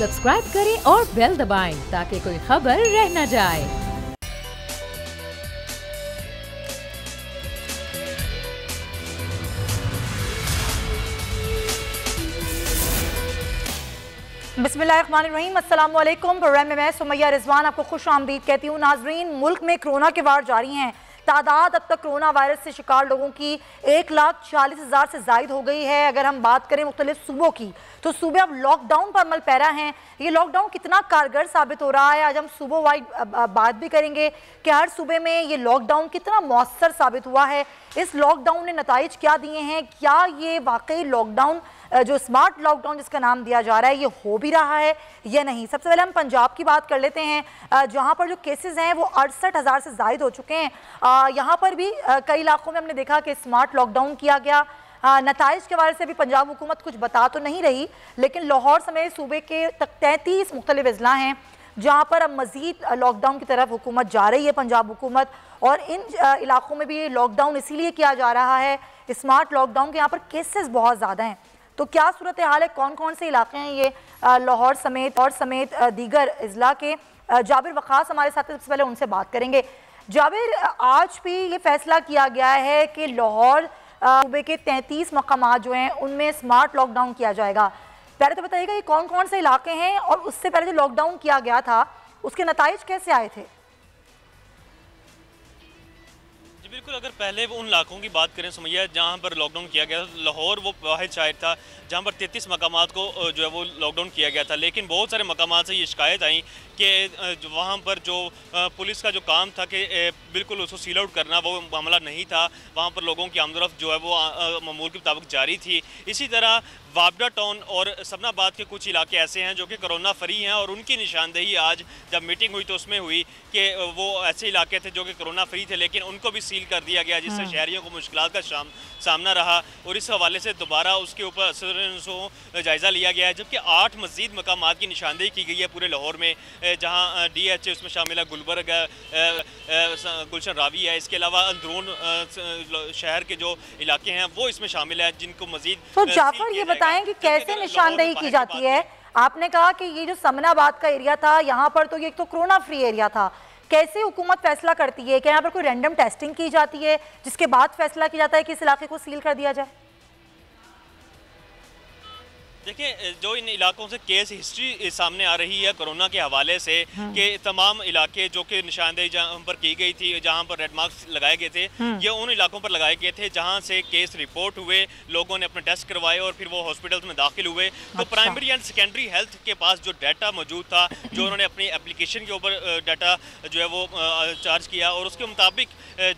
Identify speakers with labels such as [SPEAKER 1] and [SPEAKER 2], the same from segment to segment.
[SPEAKER 1] Subscribe करें और bell दबाएं ताकि कोई खबर रह न जाए।
[SPEAKER 2] बिस्मिल्लाहिर्रहमानिर्रहीम, अस्सलाम वालेकुम। प्रोग्राम में मैं सुमैया रिजवान आपको खुश आमदीद कहती हूँ। नाजरीन, मुल्क में कोरोना के वार जारी हैं। तादाद अब तक कोरोना वायरस से शिकार लोगों की 1,40,000 से जायद हो गई है। अगर हम बात करें मुख्तलिफ सूबों की, तो सूबे अब लॉकडाउन पर अमल पैरा हैं। ये लॉकडाउन कितना कारगर साबित हो रहा है, आज हम सूबों वाइज बात भी करेंगे कि हर सूबे में ये लॉकडाउन कितना मौसर साबित हुआ है। इस लॉकडाउन ने नताइज क्या दिए हैं, क्या ये वाकई लॉकडाउन जो स्मार्ट लॉकडाउन जिसका नाम दिया जा रहा है ये हो भी रहा है या नहीं। सबसे पहले हम पंजाब की बात कर लेते हैं, जहां पर जो केसेस हैं वो 68,000 से जायद हो चुके हैं। यहां पर भी कई इलाकों में हमने देखा कि स्मार्ट लॉकडाउन किया गया। नताइज के बारे से भी पंजाब हुकूमत कुछ बता तो नहीं रही, लेकिन लाहौर समेत सूबे के तक 33 मुख्तलिफ अजला हैं जहाँ पर अब मज़ीद लॉकडाउन की तरफ हुकूमत जा रही है, पंजाब हुकूमत। और इन इलाकों में भी लॉकडाउन इसीलिए किया जा रहा है, स्मार्ट लॉकडाउन के यहाँ पर केसेस बहुत ज़्यादा हैं। तो क्या सूरत हाल है, कौन कौन से इलाके हैं ये लाहौर समेत दीगर अजला के। जाबिर वखास हमारे साथ, सबसे पहले उनसे बात करेंगे। जाबिर, आज भी ये फैसला किया गया है कि लाहौर सूबे के 33 मकामात जो हैं उनमें स्मार्ट लॉकडाउन किया जाएगा। पहले तो बताइएगा ये कौन कौन से इलाके हैं और उससे पहले जो लॉकडाउन किया गया था उसके नताइज कैसे आए थे?
[SPEAKER 3] बिल्कुल, अगर पहले वो उन इलाकों की बात करें सुमैया जहाँ पर लॉकडाउन किया गया, लाहौर वो वाहिद शहर था जहाँ पर 33 मकामात को जो है वो लॉकडाउन किया गया था। लेकिन बहुत सारे मकामात से ये शिकायत आई कि वहाँ पर जो पुलिस का जो काम था कि बिल्कुल उसको सील आउट करना, वो मामला नहीं था। वहाँ पर लोगों की आमदोरफ्त जो है वो मामूल के मुताबिक जारी थी। इसी तरह वाबडा टाउन और सबनाबाद के कुछ इलाके ऐसे हैं जो कि कोरोना फ्री हैं, और उनकी निशानदेही आज जब मीटिंग हुई तो उसमें हुई कि वो ऐसे इलाके थे जो कि कोरोना फ्री थे, लेकिन उनको भी सील कर दिया गया, जिससे शहरियों को मुश्किलात का सामना रहा। और इस हवाले से दोबारा उसके ऊपर जायज़ा लिया गया है। जबकि 8 मज़ीद मकामात की निशानदेही की गई है पूरे लाहौर में, जहाँ DH उसमें शामिल है, गुलबर्ग है, गुलशन रावी है। इसके अलावा अंदरून शहर के जो इलाके हैं वो इसमें शामिल है, जिनको मज़ीद।
[SPEAKER 2] तो जाफर, ये बताएं कि कैसे निशानदेही की जाती है? आपने कहा कि ये जो समनाबाद का एरिया था यहाँ पर तो ये तो कोरोना फ्री एरिया था, कैसे हुकूमत फैसला करती है कि यहाँ पर कोई रैंडम टेस्टिंग की जाती है जिसके बाद फैसला किया जाता है कि इस इलाके को सील कर दिया जाए?
[SPEAKER 3] देखिए, जो इन इलाकों से केस हिस्ट्री सामने आ रही है कोरोना के हवाले से कि तमाम इलाके जो कि निशानदेही जहाँ पर की गई थी, जहाँ पर रेड मार्क्स लगाए गए थे, ये उन इलाकों पर लगाए गए थे जहाँ से केस रिपोर्ट हुए, लोगों ने अपने टेस्ट करवाए और फिर वो हॉस्पिटल्स में दाखिल हुए। तो प्राइमरी एंड सेकेंडरी हेल्थ के पास जो डाटा मौजूद था, जो उन्होंने अपनी एप्लीकेशन के ऊपर डाटा जो है वो चार्ज किया, और उसके मुताबिक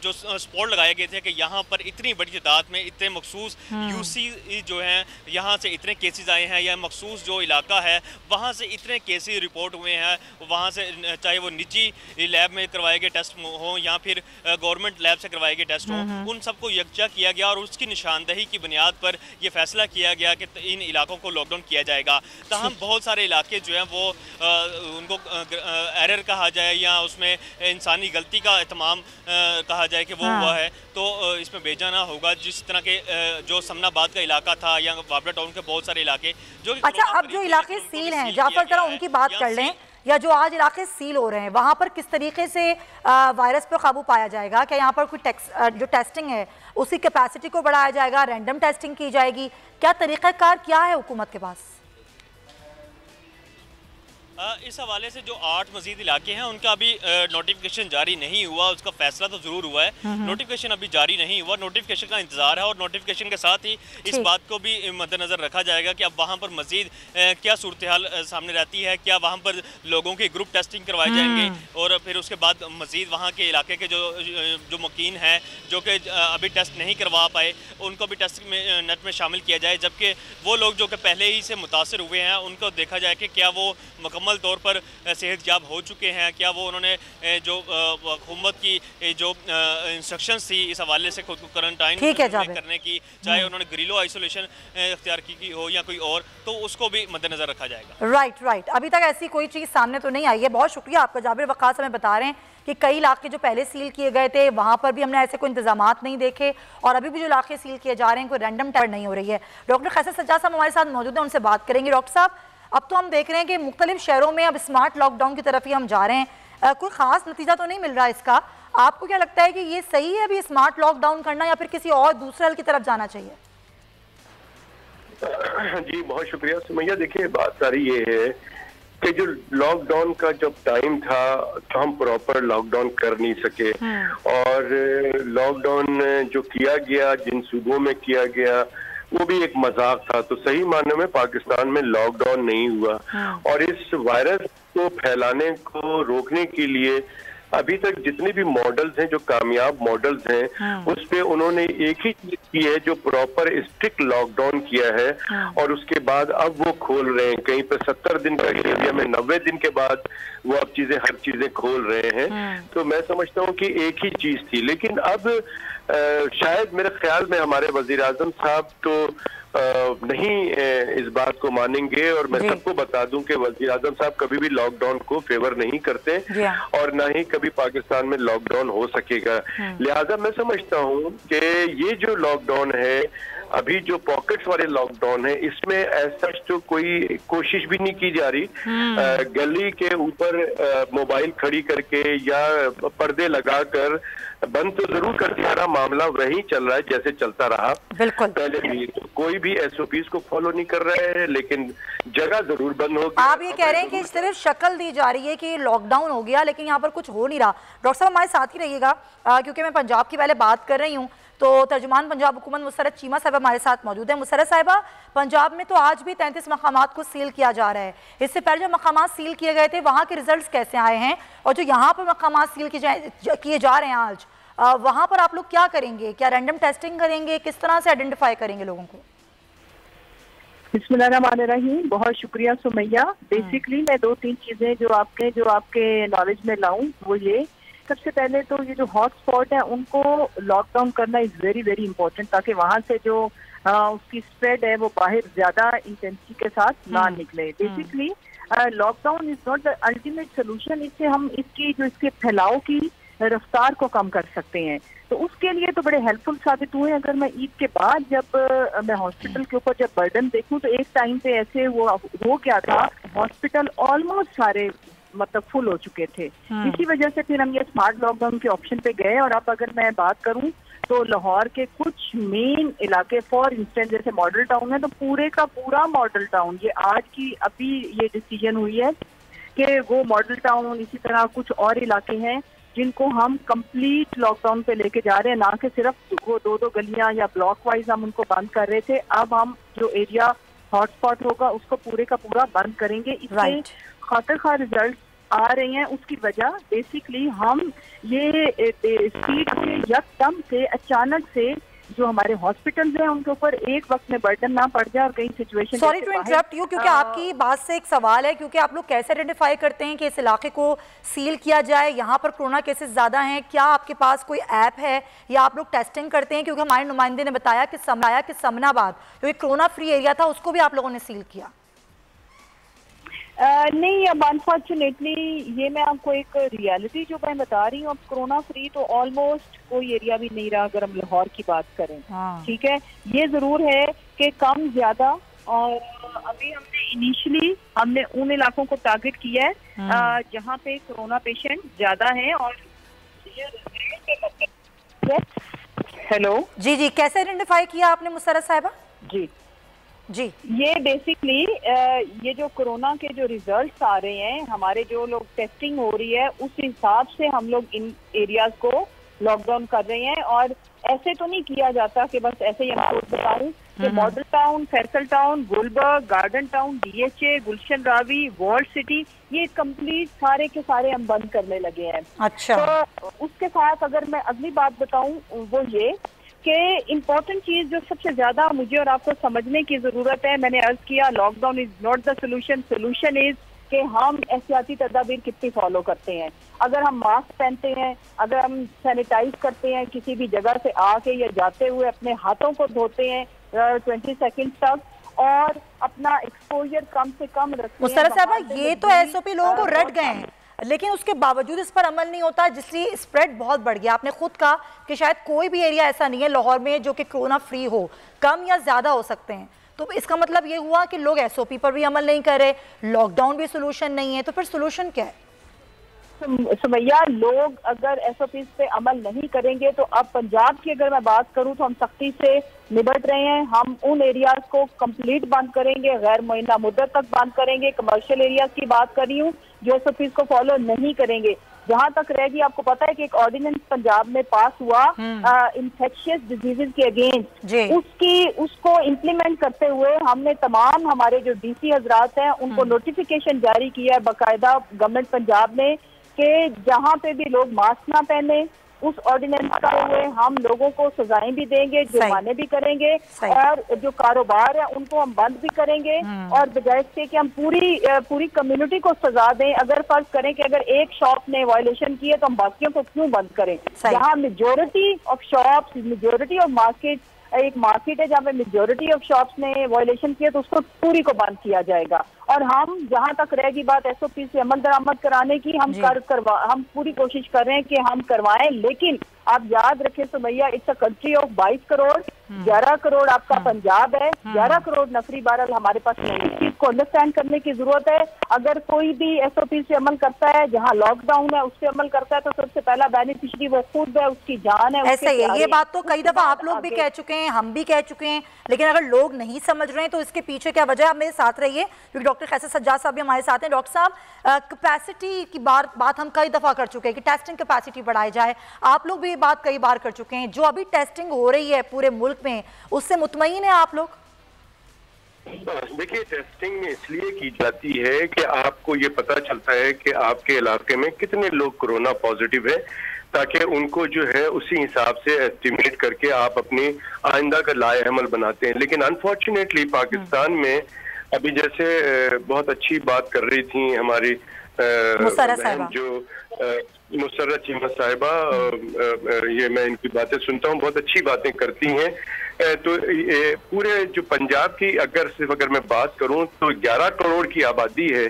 [SPEAKER 3] जो स्पॉट लगाए गए थे कि यहाँ पर इतनी बड़ी तादाद में इतने मखसूस UC जो हैं यहाँ से इतने केसेस आए हैं, या मखसूस जो इलाका है वहाँ से इतने केसेस रिपोर्ट हुए हैं, वहाँ से चाहे वो निजी लैब में करवाए गए टेस्ट हों या फिर गवर्नमेंट लैब से करवाए गए टेस्ट हों, उन सबको यकजा किया गया और उसकी निशानदेही की बुनियाद पर यह फैसला किया गया कि इन इलाकों को लॉकडाउन किया जाएगा। ताहम बहुत सारे इलाके जो हैं वो उनको एरर कहा जाए या उसमें इंसानी गलती का एहतमाम कहा जाए कि वो हुआ है, तो इसमें बेजाना होगा। जिस तरह के जो समनाबाद का इलाका था या वाबड़ा टाउन के बहुत सारे इलाके जो।
[SPEAKER 2] अच्छा, अब जो इलाके सील हैं, जाफर जरा उनकी बात कर लें, या जो आज इलाके सील हो रहे हैं वहाँ पर किस तरीके से वायरस पर काबू पाया जाएगा? क्या यहाँ पर कोई जो टेस्टिंग है उसकी कैपेसिटी को बढ़ाया जाएगा, रैंडम टेस्टिंग की जाएगी, क्या तरीक़ाकार क्या है हुकूमत के पास?
[SPEAKER 3] इस हवाले से जो 8 मजीद इलाके हैं उनका अभी नोटिफिकेशन जारी नहीं हुआ, उसका फैसला तो ज़रूर हुआ है, नोटिफिकेशन अभी जारी नहीं हुआ, नोटिफिकेशन का इंतज़ार है। और नोटिफिकेशन के साथ ही इस बात को भी मद्देनज़र रखा जाएगा कि अब वहाँ पर मजीद क्या सूरत हाल सामने रहती है, क्या वहाँ पर लोगों की ग्रुप टेस्टिंग करवाए जाएंगे, और फिर उसके बाद मजीद वहाँ के इलाके के जो मुकीन हैं जो कि अभी टेस्ट नहीं करवा पाए उनको भी टेस्ट में नेट में शामिल किया जाए। जबकि वो लोग जो कि पहले ही से मुतासर हुए हैं उनको देखा जाए कि क्या वो मुकम्मल तौर पर सेहतयाब हो चुके हैं, क्या वो उन्होंने जो हुकूमत की जो इंस्ट्रक्शंस थी इस हवाले से खुद को क्वारंटाइन करने की, चाहे उन्होंने घरेलू आइसोलेशन इख्तियार की हो या कोई और, तो उसको भी मद्देनजर रखा जाएगा।
[SPEAKER 2] राइट, अभी तक ऐसी कोई चीज़ सामने तो नहीं आई है। बहुत शुक्रिया आपका जाबिर वखास, हमें बता रहे हैं कि कई इलाके जो पहले सील किए गए थे वहाँ पर भी हमने ऐसे कोई इंतजामात नहीं देखे, और अभी भी जो इलाके सील किए जा रहे हैं कोई रैंडम टेस्ट नहीं हो रही है। डॉक्टर खैसर सज्जाद साहब हमारे साथ मौजूद हैं, उनसे बात करेंगे। डॉक्टर साहब, अब तो हम देख रहे हैं कि मुख्तलिफ शहरों में अब स्मार्ट लॉकडाउन की तरफ ही हम जा रहे हैं, कोई ख़ास नतीजा तो नहीं मिल रहा इसका। आपको क्या लगता है कि ये सही है अभी स्मार्ट लॉकडाउन करना, या फिर किसी और दूसरे हल की तरफ जाना चाहिए?
[SPEAKER 4] जी बहुत शुक्रिया सुमैया। देखिए बात सारी ये है कि जो लॉकडाउन का जब टाइम था तो हम प्रॉपर लॉकडाउन कर नहीं सके, और लॉकडाउन जो किया गया जिन सूबों में किया गया वो भी एक मजाक था। तो सही मायने में पाकिस्तान में लॉकडाउन नहीं हुआ, और इस वायरस को फैलाने को रोकने के लिए अभी तक जितने भी मॉडल्स हैं, जो कामयाब मॉडल्स हैं, उस पे उन्होंने एक ही चीज की है, जो प्रॉपर स्ट्रिक्ट लॉकडाउन किया है, और उसके बाद अब वो खोल रहे हैं। कहीं पे 70 दिन का एरिया में 90 दिन के बाद वो अब हर चीजें खोल रहे हैं। तो मैं समझता हूँ कि एक ही चीज थी, लेकिन अब शायद मेरे ख्याल में हमारे वजीर आजम साहब तो नहीं इस बात को मानेंगे, और मैं सबको बता दूं कि वजीर आजम साहब कभी भी लॉकडाउन को फेवर नहीं करते, और ना ही कभी पाकिस्तान में लॉकडाउन हो सकेगा। लिहाजा मैं समझता हूं कि ये जो लॉकडाउन है, अभी जो पॉकेट्स वाले लॉकडाउन है, इसमें ऐसा तो कोई कोशिश भी नहीं की जा रही गली के ऊपर मोबाइल खड़ी करके या पर्दे लगाकर बंद तो जरूर कर दिया रहा, मामला वही चल रहा है जैसे चलता रहा
[SPEAKER 2] बिल्कुल
[SPEAKER 4] पहले भी। तो कोई भी SOPs को फॉलो नहीं कर रहे हैं, लेकिन जगह जरूर बंद हो गई।
[SPEAKER 2] आप ये कह रहे हैं कि सिर्फ शक्ल दी जा रही है कि लॉकडाउन हो गया, लेकिन यहाँ पर कुछ हो नहीं रहा। डॉक्टर साहब हमारे साथ ही रहिएगा, क्योंकि मैं पंजाब की पहले बात कर रही हूँ, तो तर्जुमान पंजाब हुकूमत मुसर्रत चीमा साहब हमारे साथ मौजूद है। मुसर्रत साहिबा, पंजाब में तो आज भी 33 मकामात को सील किया जा रहा है। इससे पहले जो मकामात सील किए गए थे वहाँ के रिजल्ट्स कैसे आए हैं, और जो यहाँ पर मकामात सील किए जा रहे हैं आज, वहाँ पर आप लोग क्या करेंगे? क्या रैंडम टेस्टिंग करेंगे? किस तरह से आइडेंटिफाई करेंगे लोगों को?
[SPEAKER 5] बिस्मिल्लाहिर्रहमानिर्रहीम। बहुत शुक्रिया सुमैया। बेसिकली मैं 2-3 चीजें जो आपके नॉलेज में लाऊं वो ये, सबसे पहले तो ये जो हॉट स्पॉट है उनको लॉकडाउन करना इज वेरी वेरी इंपॉर्टेंट, ताकि वहां से जो उसकी स्प्रेड है वो बाहर ज्यादा इंटेंसिटी के साथ ना निकले। Basically lockdown is not the ultimate solution. इससे हम इसके फैलाव की रफ्तार को कम कर सकते हैं, तो उसके लिए तो बड़े हेल्पफुल साबित हुए। अगर मैं ईद के बाद जब मैं हॉस्पिटल के ऊपर जब बर्डन देखूं, तो एक टाइम पे ऐसे हो गया था, हॉस्पिटल ऑलमोस्ट सारे मतलब फुल हो चुके थे। इसी वजह से फिर हम ये स्मार्ट लॉकडाउन के ऑप्शन पे गए। और अब अगर मैं बात करूं तो लाहौर के कुछ मेन इलाके, फॉर इंस्टेंस जैसे मॉडल टाउन है, तो पूरे का पूरा मॉडल टाउन, ये आज की अभी ये डिसीजन हुई है कि वो मॉडल टाउन, इसी तरह कुछ और इलाके हैं जिनको हम कंप्लीट लॉकडाउन पे लेके जा रहे हैं, ना कि सिर्फ वो 2-2 गलियां या ब्लॉक वाइज हम उनको बंद कर रहे थे। अब हम जो एरिया हॉटस्पॉट होगा उसको पूरे का पूरा बंद करेंगे। इससे खातिर रिजल्ट आ रहे हैं। उसकी वजह बेसिकली हम ये स्पीड से यकदम से अचानक से जो हमारे हॉस्पिटल्स हैं उनके ऊपर एक वक्त में बर्डन ना पड़ जाए और कई situation.
[SPEAKER 2] Sorry to interrupt you, क्योंकि आपकी बात से एक सवाल है, क्योंकि आप लोग कैसे आइडेंटिफाई करते हैं कि इस इलाके को सील किया जाए, यहाँ पर कोरोना केसेस ज़्यादा हैं? क्या आपके पास कोई ऐप है या आप लोग टेस्टिंग करते हैं? क्योंकि हमारे नुमाइंदे ने बताया कि समनाबाद जो एक कोरोना फ्री एरिया था उसको भी आप लोगों ने सील किया।
[SPEAKER 5] नहीं, अब अनफॉर्चुनेटली ये मैं आपको एक रियलिटी जो मैं बता रही हूँ, अब कोरोना फ्री तो ऑलमोस्ट कोई एरिया भी नहीं रहा अगर हम लाहौर की बात करें। ठीक है, ये जरूर है कि कम ज्यादा, और अभी हमने हमने उन इलाकों को टारगेट किया है जहाँ पे कोरोना पेशेंट ज्यादा हैं। और हेलो
[SPEAKER 2] जी, कैसे आइडेंटिफाई किया आपने मुसर्रत साहिबा? जी, ये
[SPEAKER 5] बेसिकली ये जो कोरोना के जो रिजल्ट्स आ रहे हैं, हमारे जो लोग टेस्टिंग हो रही है उस हिसाब से हम लोग इन एरियाज को लॉकडाउन कर रहे हैं। और ऐसे तो नहीं किया जाता कि बस ऐसे ही हम बता दूं कि model town, Faisal town, Gulberg, garden town, DHA, Gulshan Ravi, world city, ये कंप्लीट सारे के सारे हम बंद करने लगे हैं।
[SPEAKER 2] अच्छा,
[SPEAKER 5] तो उसके साथ अगर मैं अगली बात बताऊं वो ये कि इम्पोर्टेंट चीज जो सबसे ज्यादा मुझे और आपको समझने की जरूरत है, मैंने अर्ज किया lockdown is not the solution. Solution is कि हम एहतियाती तदाबीर कितनी फॉलो करते हैं। अगर हम मास्क पहनते हैं, अगर हम सैनिटाइज करते हैं, किसी भी जगह से आके या जाते हुए अपने हाथों को धोते हैं 20 सेकेंड तक, और अपना एक्सपोजर कम से कम रखते हैं।
[SPEAKER 2] मुसर्रत साहबा, ये तो SOP लोगों को रट गए हैं, लेकिन उसके बावजूद इस पर अमल नहीं होता, जिससे स्प्रेड बहुत बढ़ गया। आपने खुद कहा कि शायद कोई भी एरिया ऐसा नहीं है लाहौर में जो कि कोरोना फ्री हो, कम या ज्यादा हो सकते हैं। तो तो इसका मतलब ये हुआ कि लोग SOP पर भी अमल नहीं कर रहे, लॉकडाउन भी सोल्यूशन नहीं है, तो फिर सोल्यूशन क्या है?
[SPEAKER 5] सुमैया, लोग अगर SOPs पे अमल नहीं करेंगे तो अब पंजाब की अगर मैं बात करूं तो हम सख्ती से निपट रहे हैं। हम उन एरियाज को कंप्लीट बंद करेंगे, गैर मुअय्यना मुद्दत तक बंद करेंगे। कमर्शियल एरियाज की बात कर रही हूँ जो SOPs को फॉलो नहीं करेंगे। जहां तक रहेगी, आपको पता है कि एक ऑर्डिनेंस पंजाब में पास हुआ इंफेक्शियस डिजीजेज के अगेंस्ट, उसको इम्प्लीमेंट करते हुए हमने तमाम हमारे जो DC हजरात हैं उनको नोटिफिकेशन जारी किया है बाकायदा गवर्नमेंट पंजाब ने कि जहाँ पे भी लोग मास्क ना पहने, उस ऑर्डिनेंस का हुए हम लोगों को सजाएं भी देंगे, जुर्माने भी करेंगे, और जो कारोबार है उनको हम बंद भी करेंगे। और बजाय इसके कि हम पूरी कम्युनिटी को सजा दें, अगर फर्ज करें कि अगर एक शॉप ने वायलेशन की है तो हम बाकियों को क्यों बंद करें? जहाँ majority of shops, majority of market, एक मार्केट है जहाँ पे मेजोरिटी ऑफ शॉप्स ने वायलेशन किया तो उसको पूरी को बंद किया जाएगा। और हम जहाँ तक रहेगी बात SOP से अमल दरामद कराने की, हम पूरी कोशिश कर रहे हैं कि हम करवाएं। लेकिन आप याद रखें Sumaiya, it's a country of 22 crore, 11 crore आपका पंजाब है, 11 करोड़ नफरी बहरहाल हमारे पास नहीं। इस चीज को अंडरस्टैंड करने की जरूरत है। अगर कोई भी SOP से अमल करता है, जहाँ लॉकडाउन है उस पर अमल करता है, तो सबसे पहला बेनिफिशियरी वो खुद है, उसकी जान है।
[SPEAKER 2] ऐसा ही है, ये बात तो कई दफा आप लोग भी कह चुके हैं, हम भी कह चुके हैं, लेकिन अगर लोग नहीं समझ रहे हैं तो इसके पीछे क्या वजह है? आप मेरे साथ रहिए क्योंकि डॉक्टर कैसर सज्जाद साहब भी हमारे साथ हैं। डॉक्टर साहब, कैपेसिटी की बात हम कई दफा कर चुके हैं कि टेस्टिंग कैपेसिटी बढ़ाई जाए। आप लोग भी ये बात कई बार कर चुके हैं। जो अभी टेस्टिंग हो रही है पूरे मुल्क में, उससे मुतमईन है आप लोग?
[SPEAKER 4] देखिए, टेस्टिंग में इसलिए की जाती है कि आपको ये पता चलता है कि आपके इलाके में कितने लोग कोरोना पॉजिटिव है, ताकि उनको जो है उसी हिसाब से एस्टिमेट करके आप अपनी आइंदा का लाएअमल बनाते हैं। लेकिन अनफॉर्चुनेटली पाकिस्तान में अभी जैसे बहुत अच्छी बात कर रही थी हमारी बहन जो मुसर्रत चीमा साहिबा, ये मैं इनकी बातें सुनता हूँ, बहुत अच्छी बातें करती हैं। तो पूरे जो पंजाब की अगर मैं बात करूं तो 11 करोड़ की आबादी है।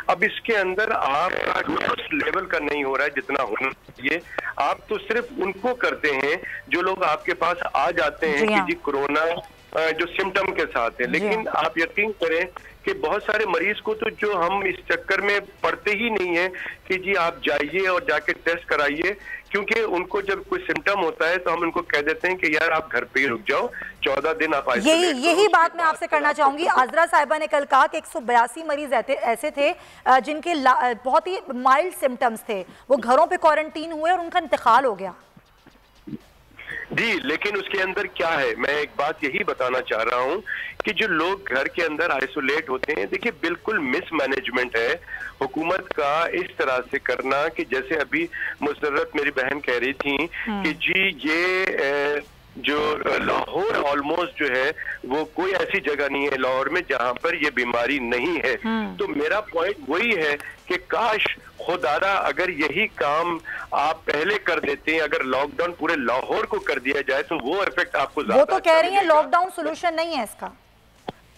[SPEAKER 4] अब इसके अंदर आपका उस लेवल का नहीं हो रहा है जितना होना चाहिए। आप तो सिर्फ उनको करते हैं जो लोग आपके पास आ जाते हैं कि जी कोरोना जो सिम्टम के साथ है। लेकिन आप यकीन करें कि बहुत सारे मरीज को तो जो हम इस चक्कर में पड़ते ही नहीं है कि जी आप जाइए और जाके टेस्ट कराइए, क्योंकि उनको जब कोई सिम्टम होता है तो हम उनको कह देते हैं कि यार आप घर पे ही रुक जाओ, 14 दिन आप
[SPEAKER 2] यही बात मैं आपसे करना चाहूंगी। आजरा साहिबा ने कल कहा कि 182 मरीज ऐसे थे जिनके बहुत ही माइल्ड सिम्टम्स थे, वो घरों पे क्वारंटीन हुए और उनका इंतकाल हो गया।
[SPEAKER 4] जी, लेकिन उसके अंदर क्या है, मैं एक बात यही बताना चाह रहा हूं कि जो लोग घर के अंदर आइसोलेट होते हैं, देखिए बिल्कुल मिसमैनेजमेंट है हुकूमत का इस तरह से करना कि जैसे अभी मुसर्रत मेरी बहन कह रही थी कि जी ये जो लाहौर ऑलमोस्ट जो है वो कोई ऐसी जगह नहीं है लाहौर में जहां पर ये बीमारी नहीं है। तो मेरा पॉइंट वही है कि काश खुदारा अगर यही काम आप पहले कर देते हैं, अगर लॉकडाउन पूरे लाहौर को कर दिया जाए तो वो इफेक्ट आपको ज्यादा।
[SPEAKER 2] वो तो कह रही है लॉकडाउन सोल्यूशन नहीं है इसका।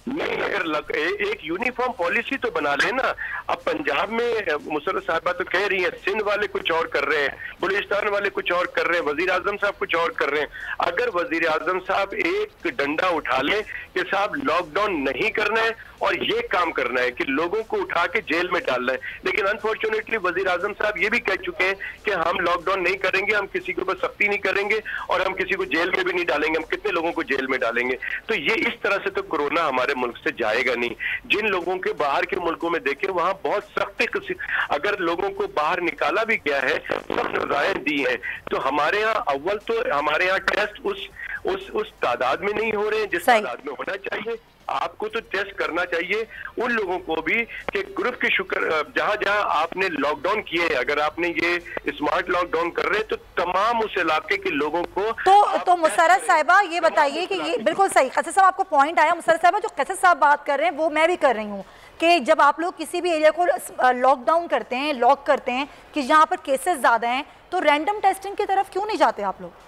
[SPEAKER 4] नहीं, अगर एक यूनिफॉर्म पॉलिसी तो बना लेना। अब पंजाब में मुसर्रत साहिबा तो कह रही है, सिंध वाले कुछ और कर रहे हैं, बलूचिस्तान वाले कुछ और कर रहे हैं, वजीर आजम साहब कुछ और कर रहे हैं। अगर वजीर आजम साहब एक डंडा उठा लें कि साहब लॉकडाउन नहीं करना है और ये काम करना है कि लोगों को उठा के जेल में डालना है, लेकिन अनफॉर्चुनेटली वजीर आजम साहब ये भी कह चुके हैं कि हम लॉकडाउन नहीं करेंगे, हम किसी के ऊपर सख्ती नहीं करेंगे और हम किसी को जेल में भी नहीं डालेंगे। हम कितने लोगों को जेल में डालेंगे? तो ये इस तरह से तो कोरोना हमारे मुल्क से जाएगा नहीं। जिन लोगों के बाहर के मुल्कों में देखें वहां बहुत सख्ती, अगर लोगों को बाहर निकाला भी गया है, सब सजाएं दी हैं। तो हमारे यहाँ अव्वल तो हमारे यहाँ टेस्ट उस तादाद में नहीं हो रहे हैं जिस तादाद में होना चाहिए। आपको तो टेस्ट करना चाहिए उन लोगों को भी कि ग्रुप के शुक्र जहां जहां आपने लॉकडाउन किए, अगर आपने ये स्मार्ट लॉकडाउन कर रहे हैं तो तमाम उस इलाके के लोगों को
[SPEAKER 2] तो मुसर्रत साहिबा ये बताइए कि ये बिल्कुल सही कैसर साहब आपको पॉइंट आया। मुसर्रत साहिबा जो कैसर साहब बात कर रहे हैं वो मैं भी कर रही हूँ कि जब आप लोग किसी भी एरिया को लॉकडाउन करते हैं, लॉक करते हैं कि जहाँ पर केसेस ज्यादा हैं, तो रैंडम टेस्टिंग की तरफ क्यों नहीं जाते आप लोग?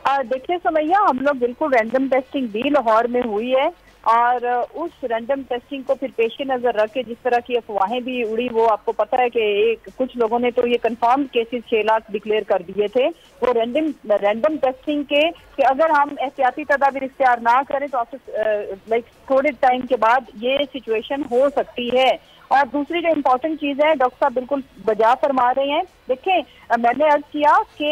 [SPEAKER 5] देखिए समैया, हम लोग बिल्कुल रैंडम टेस्टिंग भी लाहौर में हुई है। और उस रैंडम टेस्टिंग को फिर पेश नजर रख के जिस तरह की अफवाहें भी उड़ी, वो आपको पता है कि कुछ लोगों ने तो ये कंफर्म केसेस 6 लाख डिक्लेयर कर दिए थे। वो रैंडम टेस्टिंग के कि अगर हम एहतियाती तदाबीर इख्तियार ना करें तो आफ्टर थोड़े टाइम के बाद ये सिचुएशन हो सकती है। और दूसरी जो इम्पोर्टेंट चीज है, डॉक्टर साहब बिल्कुल बजा फरमा रहे हैं। देखें, मैंने अर्ज किया कि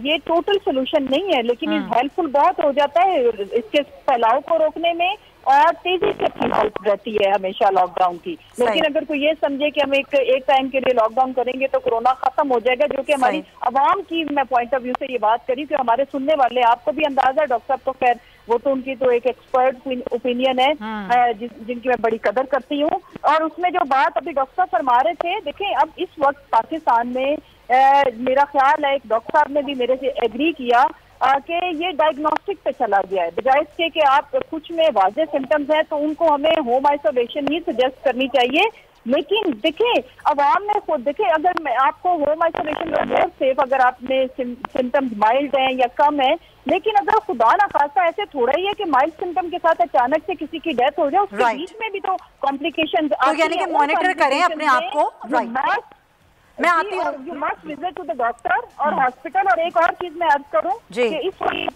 [SPEAKER 5] ये टोटल सोल्यूशन नहीं है, लेकिन ये हेल्पफुल बहुत हो जाता है इसके फैलाव को रोकने में, और तेजी से अपनी हेल्प रहती है हमेशा लॉकडाउन की। लेकिन अगर कोई ये समझे कि हम एक टाइम के लिए लॉकडाउन करेंगे तो कोरोना खत्म हो जाएगा, जो कि हमारी आवाम की मैं पॉइंट ऑफ व्यू से ये बात करी कि हमारे सुनने वाले, आपको भी अंदाजा है डॉक्टर साहब, तो खैर वो तो उनकी तो एक एक्सपर्ट ओपिनियन है जिनकी मैं बड़ी कदर करती हूँ। और उसमें जो बात अभी डॉक्टर साहब फरमा रहे थे, देखें अब इस वक्त पाकिस्तान में मेरा ख्याल है एक डॉक्टर साहब ने भी मेरे से एग्री किया कि ये डायग्नोस्टिक पे चला गया है, बजाय इसके कि आप कुछ में वाज़ेह सिम्टम्स हैं तो उनको हमें होम आइसोलेशन ही सजेस्ट करनी चाहिए। लेकिन देखें अवाम में खुद देखें, अगर मैं आपको होम आइसोलेशन मोर सेफ अगर आपने सिम्टम्स माइल्ड हैं या कम है, लेकिन अगर खुदा ना खास्ता ऐसे थोड़ा ही है कि माइल्ड सिम्टम के साथ अचानक से किसी की डेथ हो जाए, उसके बीच में भी तो कॉम्प्लिकेशंस
[SPEAKER 2] तो यानी कि मॉनिटर करें अपने आप को। मैं आती हूँ,
[SPEAKER 5] you must visit to the doctor और हॉस्पिटल। और एक और चीज मैं अर्ज करूँ कि इस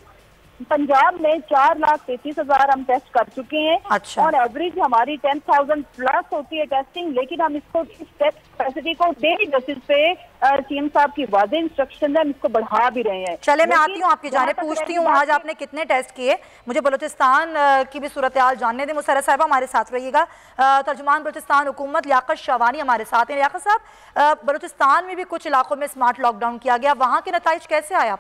[SPEAKER 5] पंजाब में 4,33,000 हम टेस्ट कर चुके हैं।
[SPEAKER 2] अच्छा।
[SPEAKER 5] और एवरेज हमारी 10,000 प्लस होती है टेस्टिंग, लेकिन हम इसको इस टेस्ट कैपेसिटी को डेली बेसिस पे सीएम साहब की वाज़ेह इंस्ट्रक्शन है, हम इसको बढ़ा भी रहे हैं।
[SPEAKER 2] चले मैं आती हूँ आपकी जाने, पूछती हूँ आज आपने कितने टेस्ट किए, मुझे बलूचिस्तान की भी सूरत हाल जानने दें। मुसर्रत साहिबा हमारे साथ रहिएगा। तर्जुमान बलूचिस्तान हुकूमत लियाकत शावानी हमारे साथ हैं। लियाकत साहब, बलूचिस्तान में भी कुछ इलाकों में स्मार्ट लॉकडाउन किया गया, वहाँ के नतीजे कैसे आया?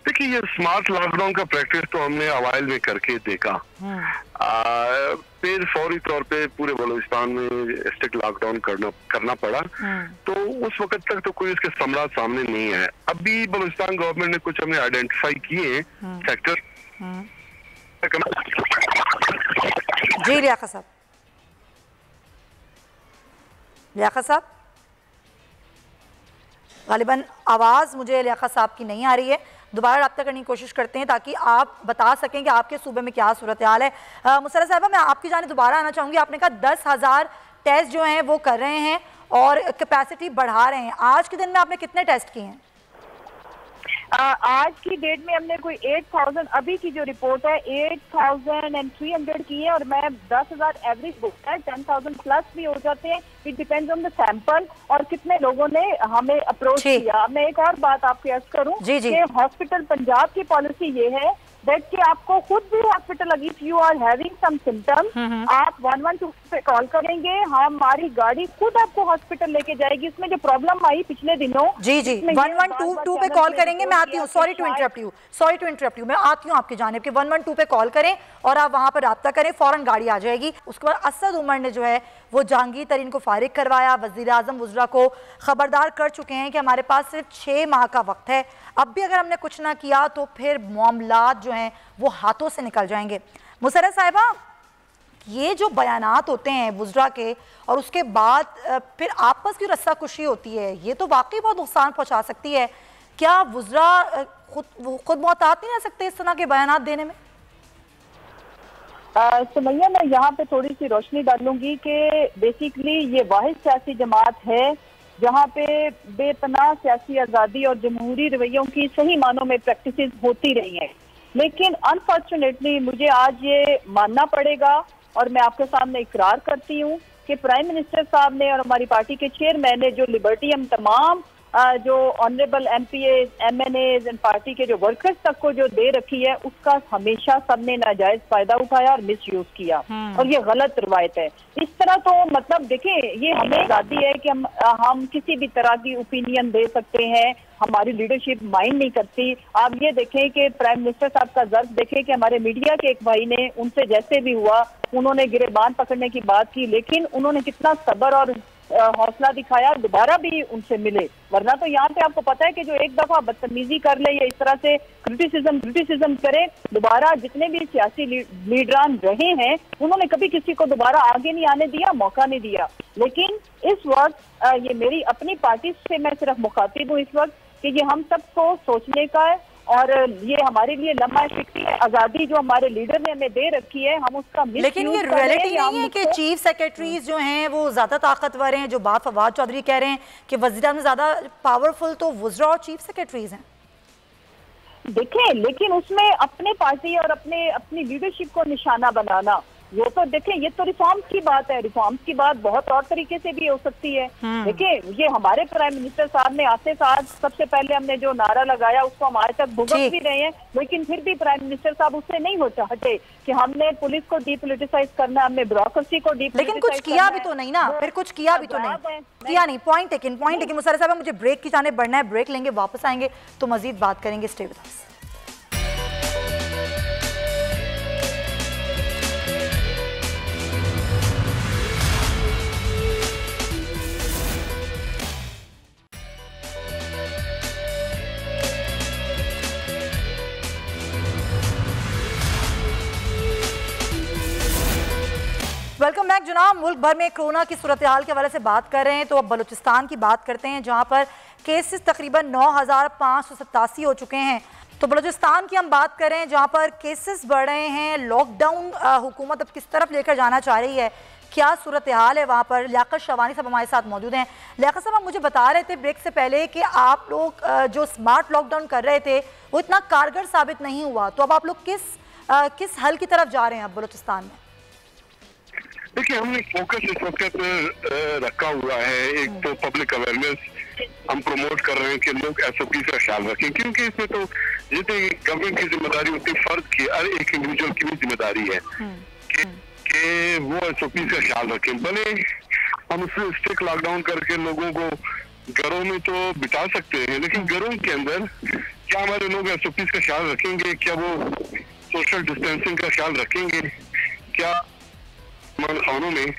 [SPEAKER 4] देखिए, ये स्मार्ट लॉकडाउन का प्रैक्टिस तो हमने अवाइल में करके देखा, फिर फौरी तौर पे पूरे बलूचिस्तान में स्ट्रिक्ट लॉकडाउन करना पड़ा। तो उस वक्त तक तो कोई इसके समरात सामने नहीं है। अभी बलूचिस्तान गवर्नमेंट ने कुछ हमने आइडेंटिफाई किए सेक्टर।
[SPEAKER 2] जी लियाकत साहब, लियाकत साहब गालिबन आवाज़ मुझे लियाकत साहब की नहीं आ रही है, दोबारा रब्ता करने की कोशिश करते हैं ताकि आप बता सकें कि आपके सूबे में क्या सूरत हाल है। मुसर्रत साहिबा, मैं आपकी जाने दोबारा आना चाहूँगी। आपने कहा 10,000 टेस्ट जो हैं वो कर रहे हैं और कैपेसिटी बढ़ा रहे हैं। आज के दिन में आपने कितने टेस्ट किए हैं?
[SPEAKER 5] आज की डेट में हमने कोई 8,000, अभी की जो रिपोर्ट है 8,300 की है, और मैं 10,000 एवरेज बुक है, 10,000 प्लस भी हो जाते हैं। It depends on the sample और कितने लोगों ने हमें अप्रोच किया। मैं एक और बात आपको अर्ज करूं कि हॉस्पिटल पंजाब की पॉलिसी ये है दैट कि आपको खुद भी हॉस्पिटल, अगर if you are having some symptoms, आप 112 पे कॉल करेंगे, हमारी गाड़ी खुद आपको हॉस्पिटल लेके जाएगी। इसमें जो प्रॉब्लम आई पिछले दिनों,
[SPEAKER 2] जी 112 पे कॉल करेंगे। मैं आती हूँ, सॉरी टू इंटरप्ट यू, मैं आती हूँ आपकी जानिब के 112 पे कॉल करें और आप वहाँ पर रब्ता करें, फौरन गाड़ी आ जाएगी। उसके बाद असद उमर ने जो है वो जहांगीर तरीन को फारिग करवाया, वज़ीर आज़म वुज़रा को खबरदार कर चुके हैं कि हमारे पास सिर्फ 6 माह का वक्त है, अब भी अगर हमने कुछ ना किया तो फिर मामलात जो हैं वो हाथों से निकल जाएंगे। मुसर्रत साहिबा, ये जो बयानात होते हैं वुज़रा के और उसके बाद फिर आपस की रस्साकुशी होती है, ये तो वाकई बहुत नुकसान पहुँचा सकती है। क्या वुज़रा खुद मोहतात नहीं रह सकते इस तरह के बयानात देने में?
[SPEAKER 5] सुमैया, मैं यहाँ पे थोड़ी सी रोशनी डालूंगी कि बेसिकली ये वाहिद सियासी जमात है जहाँ पे बेपनाह सियासी आज़ादी और जमहूरी रवैयों की सही मानों में प्रैक्टिसेस होती रही हैं। लेकिन अनफॉर्चुनेटली मुझे आज ये मानना पड़ेगा और मैं आपके सामने इकरार करती हूँ कि प्राइम मिनिस्टर साहब ने और हमारी पार्टी के चेयरमैन ने जो लिबर्टी हम तमाम जो honourable MPAs, MNAs and party के जो वर्कर्स तक को जो दे रखी है, उसका हमेशा सबने नाजायज फायदा उठाया और मिस यूज किया, और ये गलत रवायत है। इस तरह तो मतलब देखिए, ये हमें आज़ादी है कि हम किसी भी तरह की ओपिनियन दे सकते हैं, हमारी लीडरशिप माइंड नहीं करती। आप ये देखें कि प्राइम मिनिस्टर साहब का ज़र्फ देखें कि हमारे मीडिया के एक भाई ने उनसे जैसे भी हुआ उन्होंने गिरेबान पकड़ने की बात की, लेकिन उन्होंने कितना सब्र और हौसला दिखाया, दोबारा भी उनसे मिले। वरना तो यहाँ पे आपको पता है कि जो एक दफा बदतमीजी कर ले या इस तरह से क्रिटिसिज्म करे, दोबारा जितने भी सियासी लीडरान रहे हैं उन्होंने कभी किसी को दोबारा आगे नहीं आने दिया, मौका नहीं दिया। लेकिन इस वक्त ये मेरी अपनी पार्टी से मैं सिर्फ मुखातिब हूँ इस वक्त कि ये हम सबको सोचने का है और ये हमारे लिए लम्हा फिक्री है। आजादी जो हमारे लीडर ने हमें दे रखी है, हम उसका
[SPEAKER 2] लेकिन ये रियलिटी नहीं है कि चीफ सेक्रेटरीज जो हैं वो ज्यादा ताकतवर हैं। जो बात फवाद चौधरी कह रहे हैं कि वज़ीर-ए-आज़म ज्यादा पावरफुल तो वज़रा और चीफ सेक्रेटरीज हैं।
[SPEAKER 5] देखें, लेकिन उसमें अपने पार्टी और अपनी लीडरशिप को निशाना बनाना, वो तो देखें, ये तो रिफॉर्म्स की बात है। रिफॉर्म्स की बात बहुत और तरीके से भी हो सकती है। देखिए, ये हमारे प्राइम मिनिस्टर साहब ने आते साथ सबसे पहले हमने जो नारा लगाया उसको हम आज तक भुगत भी रहे हैं, लेकिन फिर भी प्राइम मिनिस्टर साहब उससे नहीं हटे कि हमने पुलिस को डीपोलिटिसाइज करना, हमने ब्यूरोक्रेसी को डीपोलिटिसाइज,
[SPEAKER 2] लेकिन कुछ किया भी तो नहीं ना, फिर कुछ किया भी तो नहीं किया नहीं। पॉइंट लेकिन मुशर्रफ साहब मुझे ब्रेक की जाने बढ़ना है, ब्रेक लेंगे, वापस आएंगे तो मजीद बात करेंगे। Stay with us. Welcome back जनाब। मुल्क भर में कोरोना की सूरत हाल के हवाले से बात कर रहे हैं तो अब बलूचिस्तान की बात करते हैं, जहां पर केसेस तकरीबन 9,587 हो चुके हैं। तो बलूचिस्तान की हम बात कर रहे हैं जहां पर केसेस बढ़ रहे हैं। लॉकडाउन हुकूमत अब किस तरफ लेकर जाना चाह रही है, क्या सूरत हाल है वहाँ पर? लियाकत शवानी साहब हमारे साथ मौजूद हैं। लियाकत साहब, आप मुझे बता रहे थे ब्रेक से पहले कि आप लोग जो स्मार्ट लॉकडाउन कर रहे थे वो इतना कारगर साबित नहीं हुआ, तो अब आप लोग किस हल की तरफ जा रहे हैं अब बलूचिस्तान में?
[SPEAKER 6] देखिए, हमने फोकस इस वक्त रखा हुआ है, एक तो पब्लिक अवेयरनेस हम प्रमोट कर रहे हैं कि लोग SOP का ख्याल रखें, क्योंकि इसमें तो जितनी गवर्नमेंट की जिम्मेदारी उतनी फर्द की, हर एक इंडिविजुअल की भी जिम्मेदारी है कि वो SOP का ख्याल रखें। भले हम उससे स्ट्रिक्ट लॉकडाउन करके लोगों को घरों में तो बिता सकते हैं, लेकिन घरों के अंदर क्या हमारे लोग SOP का ख्याल रखेंगे? क्या वो सोशल डिस्टेंसिंग का ख्याल रखेंगे? क्या खानों में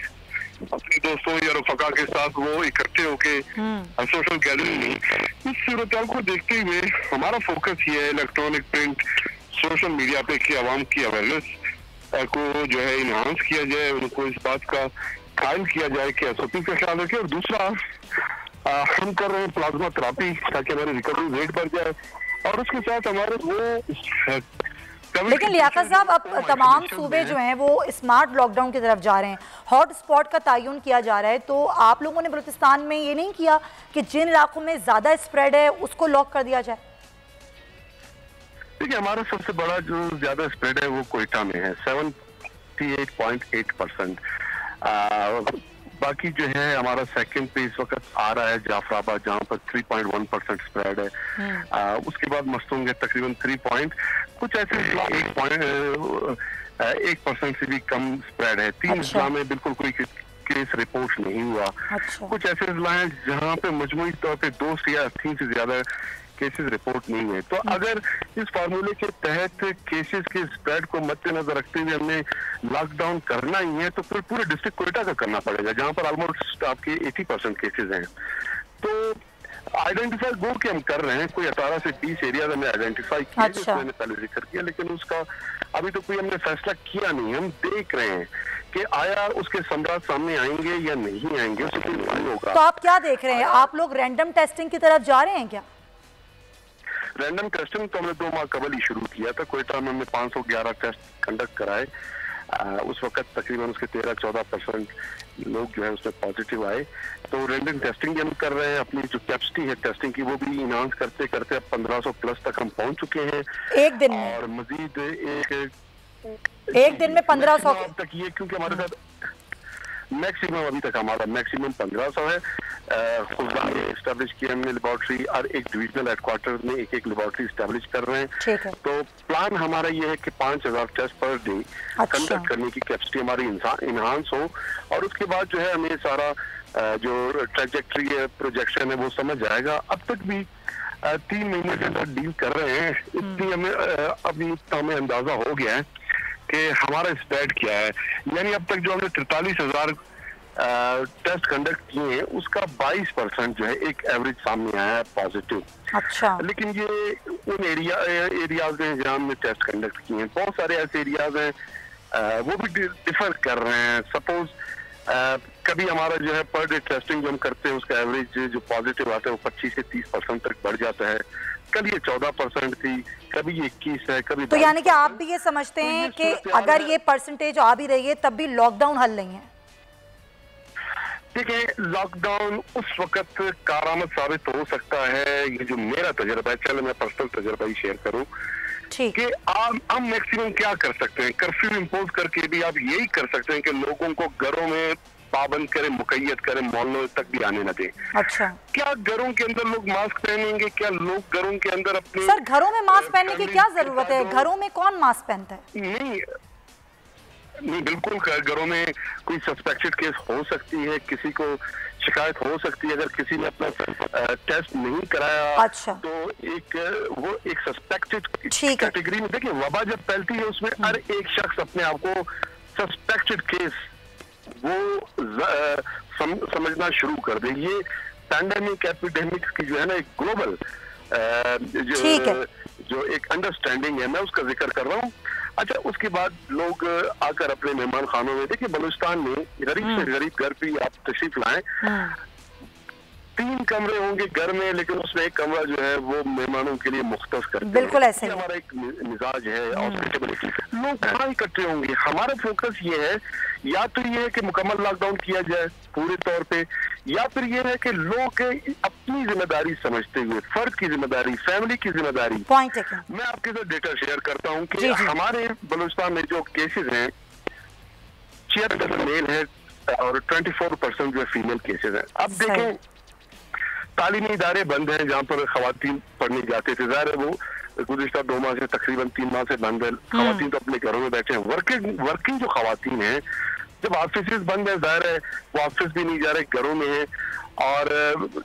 [SPEAKER 6] अपने दोस्तों या रफका के साथ वो इकट्ठे होके सोशल गैदरिंग में? इस सूरत को देखते हुए हमारा फोकस ये है इलेक्ट्रॉनिक, प्रिंट, सोशल मीडिया पे कि आवाम की अवेयरनेस को जो है इनहांस किया जाए, उनको इस बात का कायल किया जाए कि SOP का ख्याल रखें। और दूसरा हम कर रहे हैं प्लाज्मा थेरेपी ताकि हमारी रिकवरी रेट बढ़ जाए, और उसके साथ हमारे वो
[SPEAKER 2] लेकिन लियाकत साहब, अब तमाम सूबे जो हैं वो स्मार्ट लॉकडाउन की तरफ जा रहे हैं, हॉट स्पॉट का तयन किया जा रहा है, तो आप लोगों ने बलूचिस्तान में ये नहीं किया कि जिन इलाकों में ज़्यादा स्प्रेड है उसको लॉक कर दिया जाए?
[SPEAKER 6] देखिए, हमारा सबसे बड़ा जो ज्यादा स्प्रेड है वो कोयटा में है, 78.8%। बाकी जो है हमारा सेकंड पे इस वक्त आ रहा है जाफराबाद, जहाँ पर 3.1% स्प्रेड है। उसके बाद मस्तूंग है तकरीबन 3 कुछ ऐसे 1% से भी कम स्प्रेड है। 3 जिला में बिल्कुल कोई केस रिपोर्ट नहीं हुआ। कुछ ऐसे जिला हैं जहाँ पे मजमूई तौर पे 2 या 3 से ज्यादा केसेस रिपोर्ट नहीं हुए। तो अगर इस फार्मूले के तहत केसेस के स्प्रेड को मद्देनजर रखते हुए हमने लॉकडाउन करना ही है, तो फिर पूरे डिस्ट्रिक्ट कोयटा का करना पड़ेगा, जहाँ पर ऑलमोस्ट आपके 80% केसेस हैं। तो आइडेंटिफाई गो के हम कर रहे हैं, कोई 18 से 20 एरिया हमने आइडेंटिफाई किया, जो मैंने पहले जिक्र किया, लेकिन उसका अभी तो कोई हमने फैसला किया नहीं। हम देख रहे हैं कि आया उसके समरात सामने आएंगे या नहीं आएंगे, उससे कोई फायदा होगा।
[SPEAKER 2] तो आप क्या देख रहे हैं? आप लोग रैंडम टेस्टिंग की तरफ जा रहे हैं क्या?
[SPEAKER 6] रैंडम टेस्टिंग तो हमने 2 माह कबल ही शुरू किया था। कोयटा में हमने 511 टेस्ट कंडक्ट कराए। उस वक्त तकरीबन उसके 13-14% लोग जो है उसमें पॉजिटिव आए। तो रैंडम टेस्टिंग भी हम कर रहे हैं। अपनी जो कैपेसिटी है टेस्टिंग की वो भी इनहांस करते करते अब 1500 प्लस तक हम पहुंच चुके हैं
[SPEAKER 2] एक दिन में,
[SPEAKER 6] और मजीद
[SPEAKER 2] एक दिन में 1500
[SPEAKER 6] तक ये, क्योंकि हमारे साथ मैक्सिमम अभी तक हमारा मैक्सिमम 1500 है। एस्टेब्लिश किया हमने लेबोरेटरी, और एक डिविजनल हेडक्वार्टर में एक लेबोरेटरी एस्टेब्लिश कर रहे हैं। तो प्लान हमारा ये है कि 5000 टेस्ट पर डे कंडक्ट करने की कैपेसिटी हमारी इनहांस हो, और उसके बाद जो है हमें सारा जो ट्रैजेक्टरी है, प्रोजेक्शन है, वो समझ आएगा। अब तक भी 3 महीने के साथ डील कर रहे हैं, इतनी हमें अभी हमें अंदाजा हो गया है कि हमारा स्प्रेड क्या है। यानी अब तक जो हमने 43,000 टेस्ट कंडक्ट किए हैं, उसका 22% जो है एक एवरेज सामने आया है पॉजिटिव।
[SPEAKER 2] अच्छा।
[SPEAKER 6] लेकिन ये उन एरियाज में जहाँ हमने टेस्ट कंडक्ट किए हैं, बहुत सारे ऐसे एरियाज हैं वो भी डिफर कर रहे हैं। सपोज कभी हमारा जो है पर डे टेस्टिंग जो हम करते हैं उसका एवरेज जो पॉजिटिव आता है वो 25 से 30% तक बढ़ जाता है। कल ये 14% थी, कभी ये 21 है, कभी।
[SPEAKER 2] तो यानी कि आप भी ये समझते हैं कि अगर ये परसेंटेज आ भी रही है तब भी लॉकडाउन हल नहीं है?
[SPEAKER 6] देखिए, लॉकडाउन उस वक्त कारआमद साबित हो सकता है, ये जो मेरा तजुर्बा है, चलो मैं पर्सनल तजुर्बा ही शेयर करूं कि हम मैक्सिमम क्या कर सकते हैं, कर्फ्यू इम्पोज करके भी आप यही कर सकते हैं कि लोगों को घरों में पाबंद करें, मुकैयद करें, मोहल्लों तक भी आने न दें।
[SPEAKER 2] अच्छा, क्या
[SPEAKER 6] घरों के अंदर लोग मास्क पहनेंगे? क्या लोग घरों के अंदर अपने?
[SPEAKER 2] सर, घरों में मास्क पहनने की क्या जरूरत है? घरों में कौन मास्क पहनता है?
[SPEAKER 6] नहीं, बिल्कुल घरों में कोई सस्पेक्टेड केस हो सकती है, किसी को शिकायत हो सकती है, अगर किसी ने अपना टेस्ट नहीं कराया।
[SPEAKER 2] अच्छा।
[SPEAKER 6] तो वो एक सस्पेक्टेड कैटेगरी में, देखिए वबा जब फैलती है उसमें हर एक शख्स अपने आप को सस्पेक्टेड केस वो समझना शुरू कर दे। ये पैंडेमिक एपिडेमिक की जो है ना एक ग्लोबल जो एक अंडरस्टैंडिंग है, मैं उसका जिक्र कर रहा हूँ। अच्छा, उसके बाद लोग आकर अपने मेहमान खानों में, देखिए बलूचिस्तान में गरीब से गरीब घर पे आप तशरीफ लाएं, 3 कमरे होंगे घर में, लेकिन उसमें एक कमरा जो है वो मेहमानों के लिए मुख्तस करते हैं।
[SPEAKER 2] बिल्कुल ऐसे ही
[SPEAKER 6] हमारा एक मिजाज है। लोग कहाँ इकट्ठे होंगे? हमारा फोकस ये है, या तो ये है कि मुकम्मल लॉकडाउन किया जाए पूरे तौर पे, या फिर ये है कि लोग अपनी जिम्मेदारी समझते हुए, फर्द की जिम्मेदारी, फैमिली की जिम्मेदारी। मैं आपके साथ डेटा शेयर करता हूँ कि हमारे बलूचिस्तान में जो केसेस हैं 76% मेल है और 24% जो फीमेल केसेस हैं। अब देखें, तालीमी इदारे बंद हैं जहाँ पर खवातीन पढ़ने जाते थे, ज़ाहिर है वो गुज़िश्ता 2 माह से तकरीबन 3 माह से बंद है। खवातीन तो अपने घरों में बैठे हैं। वर्किंग जो खवातीन हैं, जब ऑफिस बंद है, ज़ाहिर है वो ऑफिस भी नहीं जा रहे, घरों में है। और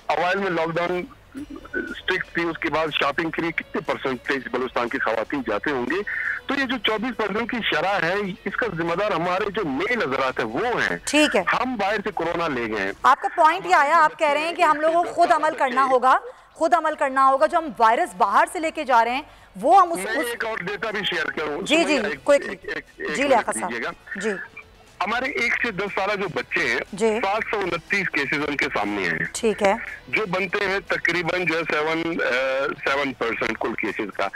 [SPEAKER 6] अवाइल में लॉकडाउन स्ट्रिक्ट थी, उसके बाद शॉपिंग के लिए कितने परसेंटेज बलूचिस्तान की खवातीन जाते होंगे? तो ये जो 24% की शरह है, इसका जिम्मेदार हमारे जो मेल हजरात है वो हैं।
[SPEAKER 2] ठीक है,
[SPEAKER 6] हम बाहर से कोरोना ले गए।
[SPEAKER 2] आपका पॉइंट ये आया, आप कह रहे हैं कि हम लोगों को खुद अमल करना होगा, जो हम वायरस बाहर से लेके जा रहे हैं वो हम
[SPEAKER 6] एक और डेटा भी शेयर करूं।
[SPEAKER 2] जी, लियाकत साहब जी।
[SPEAKER 6] हमारे 1 से 10 साल जो बच्चे हैं, 729 केसेस उनके सामने हैं।
[SPEAKER 2] ठीक है, जो
[SPEAKER 6] बनते हैं तकरीबन जो 7% कुल केसेस का।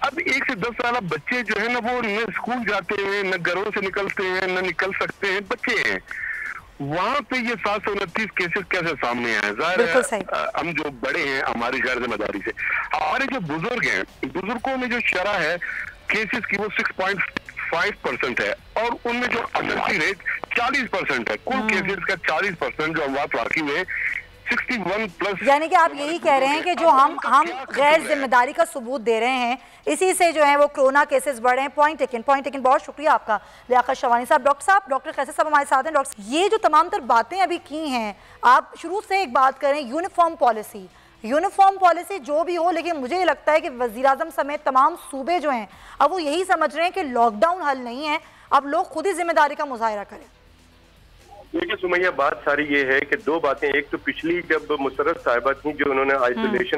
[SPEAKER 6] अब 1 से 10 साल बच्चे जो है ना, वो न स्कूल जाते हैं, न घरों से निकलते हैं, न निकल सकते हैं, बच्चे हैं। वहाँ पे ये 729 केसेस कैसे सामने आए? ज़ाहिर है हम जो बड़े हैं हमारी गैर जिम्मेदारी से। हमारे जो बुजुर्ग हैं, बुजुर्गों में जो शरह है केसेस की वो 6.5% है, और उनमें जो अमृति रेट 40% है। कुल केसेस का 40% जो अमवात वाकई में 61+।
[SPEAKER 2] यानी कि आप यही कह रहे हैं कि जो हम गैर जिम्मेदारी का सबूत दे रहे हैं, इसी से जो है वो कोरोना केसेस बढ़ रहे हैं। Point taken. बहुत शुक्रिया आपका लियाकत शवानी साहब। डॉक्टर कैसे साहब हमारे साथ हैं। डॉक्टर, ये जो तमाम तर बातें अभी की हैं, आप शुरू से एक बात करें, यूनिफॉर्म पॉलिसी जो भी हो, लेकिन मुझे ये लगता है कि वज़ीर आज़म समेत तमाम सूबे जो हैं अब वो यही समझ रहे हैं कि लॉकडाउन हल नहीं है, अब लोग खुद ही जिम्मेदारी का मुजाहिरा करें।
[SPEAKER 4] देखिए सुमैया, बात सारी ये है कि 2 बातें। एक तो पिछली जब मुशर्रफ साहिबा थी, जो उन्होंने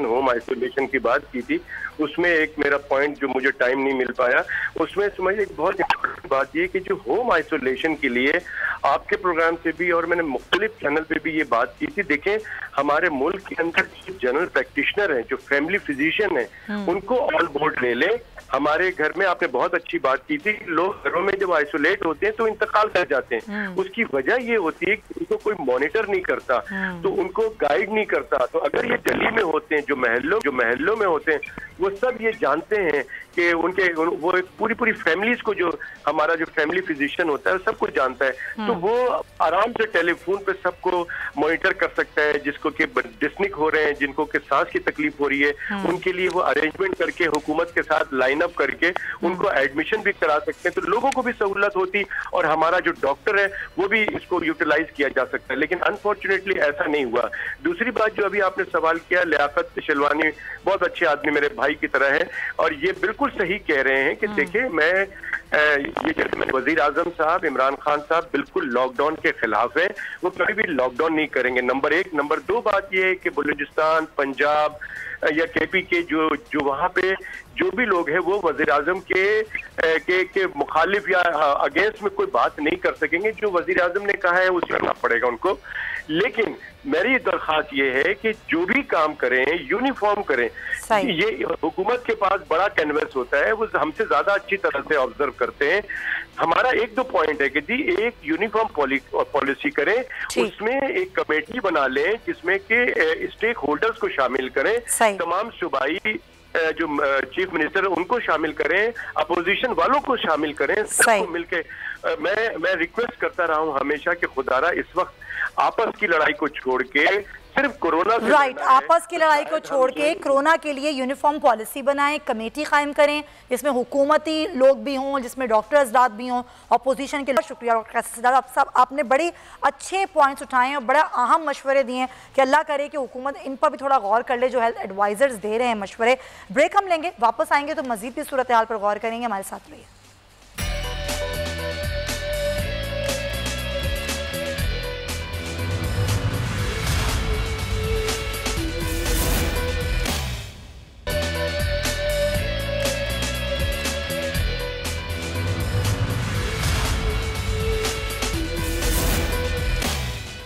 [SPEAKER 4] होम आइसोलेशन की बात की थी, उसमें एक मेरा पॉइंट जो मुझे टाइम नहीं मिल पाया, उसमें सुमैया एक बहुत इंपॉर्टेंट बात ये कि जो होम आइसोलेशन के लिए आपके प्रोग्राम से भी और मैंने मुख्तलिफ चैनल पे भी ये बात की थी। देखें, हमारे मुल्क के अंदर जो जनरल प्रैक्टिशनर हैं, जो फैमिली फिजिशियन हैं, उनको ऑल बोर्ड ले लें। हमारे घर में आपने बहुत अच्छी बात की थी, लोग घरों में जब आइसोलेट होते हैं तो इंतकाल कर जाते हैं। उसकी वजह ये होती है कि उनको कोई मॉनिटर नहीं करता, तो उनको गाइड नहीं करता। तो अगर ये गली में होते हैं, जो महल्लों में होते हैं, वो सब ये जानते हैं कि वो पूरी फैमिलीज को, जो हमारा जो फैमिली फिजिशियन होता है सब कुछ जानता है, तो वो आराम से टेलीफोन पे सबको मॉनिटर कर सकता है। जिसको कि डिस्निक हो रहे हैं, जिनको कि सांस की तकलीफ हो रही है, उनके लिए वो अरेंजमेंट करके हुकूमत के साथ लाइन अप करके उनको एडमिशन भी करा सकते हैं, तो लोगों को भी सहूलत होती और हमारा जो डॉक्टर है वो भी इसको यूटिलाइज किया जा सकता है। लेकिन अनफॉर्चुनेटली ऐसा नहीं हुआ। दूसरी बात जो अभी आपने सवाल किया, लियाकत शलवानी बहुत अच्छे आदमी, मेरे भाई की तरह है, और ये बिल्कुल सही कह रहे हैं कि देखिए, ये जैसे वजीर आजम साहब इमरान खान साहब बिल्कुल लॉकडाउन के खिलाफ है, वो कभी भी लॉकडाउन नहीं करेंगे, नंबर 1। नंबर 2 बात ये है कि बलूचिस्तान, पंजाब या केपी के जो वहाँ पे जो भी लोग हैं, वो वजीर आजम के मुखालिफ या अगेंस्ट में कोई बात नहीं कर सकेंगे। जो वजीर आजम ने कहा है उसे करना पड़ेगा उनको। लेकिन मेरी दरख्वास्त ये है कि जो भी काम करें यूनिफॉर्म करें। ये हुकूमत के पास बड़ा कैनवस होता है, वो हमसे ज्यादा अच्छी तरह से ऑब्जर्व करते हैं। हमारा एक दो पॉइंट है कि जी एक यूनिफॉर्म पॉलिसी करें, उसमें एक कमेटी बना लें जिसमें कि स्टेक होल्डर्स को शामिल करें, तमाम सूबाई जो चीफ मिनिस्टर उनको शामिल करें, अपोजिशन वालों को शामिल करें, सबको मिलके मैं रिक्वेस्ट करता रहा हूं हमेशा कि खुदारा इस वक्त आपस की लड़ाई को छोड़ के सिर्फ कोरोना से
[SPEAKER 2] आपस की लड़ाई को छोड़ के कोरोना के लिए यूनिफॉर्म पॉलिसी बनाएं, कमेटी कायम करें जिसमें हुकूमती लोग भी हों, जिसमें डॉक्टर हज़रात भी हों, अपोजिशन के। शुक्रिया डॉक्टर साहब, सब आपने बड़े अच्छे पॉइंट्स उठाए और बड़ा अहम मशवरे दिए हैं कि अल्लाह करे कि हुकूमत इन पर भी थोड़ा गौर कर ले जो हेल्थ एडवाइजर्स दे रहे हैं मशवरे। ब्रेक हम लेंगे, वापस आएंगे तो मजीद भी सूरत हाल पर गौर करेंगे। हमारे साथ रहिए।